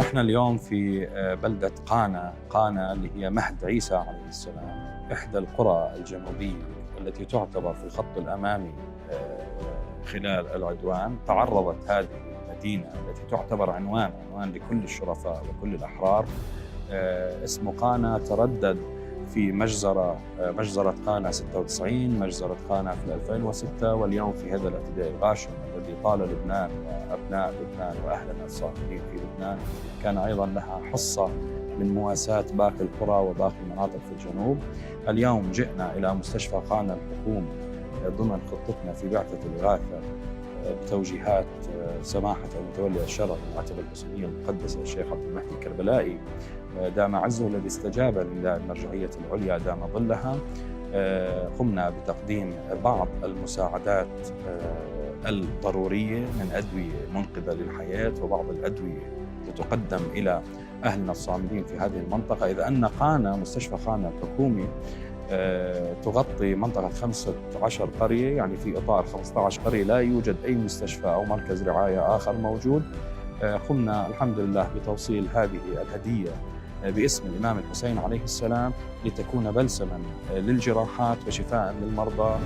نحن اليوم في بلدة قانا. قانا اللي هي مهد عيسى عليه السلام، إحدى القرى الجنوبية التي تعتبر في الخط الأمامي خلال العدوان. تعرضت هذه المدينة التي تعتبر عنوان لكل الشرفاء وكل الأحرار. اسم قانا تردد في مجزرة قانا 96، مجزرة قانا في 2006، واليوم في هذا الاعتداء الغاشم الذي طال لبنان وأبناء لبنان وأهلنا الصاغرين في لبنان. كان أيضا لها حصة من مواساة باقي القرى وباقي المناطق في الجنوب. اليوم جئنا إلى مستشفى قانا الحكومي ضمن خطتنا في بعثة الإغاثة بتوجيهات سماحة المتولي الشرعي المعتبر الحسينية المقدسة الشيخ عبد المهدي الكربلائي دام عزه، الذي استجاب لنداء المرجعية العليا دام ظلها. قمنا بتقديم بعض المساعدات الضرورية من أدوية منقذة للحياة وبعض الأدوية لتقدم إلى أهلنا الصامدين في هذه المنطقة، إذ أن قانا مستشفى قانا الحكومي تغطي منطقة 15 قرية، يعني في إطار 15 قرية لا يوجد أي مستشفى أو مركز رعاية آخر موجود. قمنا الحمد لله بتوصيل هذه الهدية باسم الإمام الحسين عليه السلام لتكون بلسما للجراحات وشفاء للمرضى.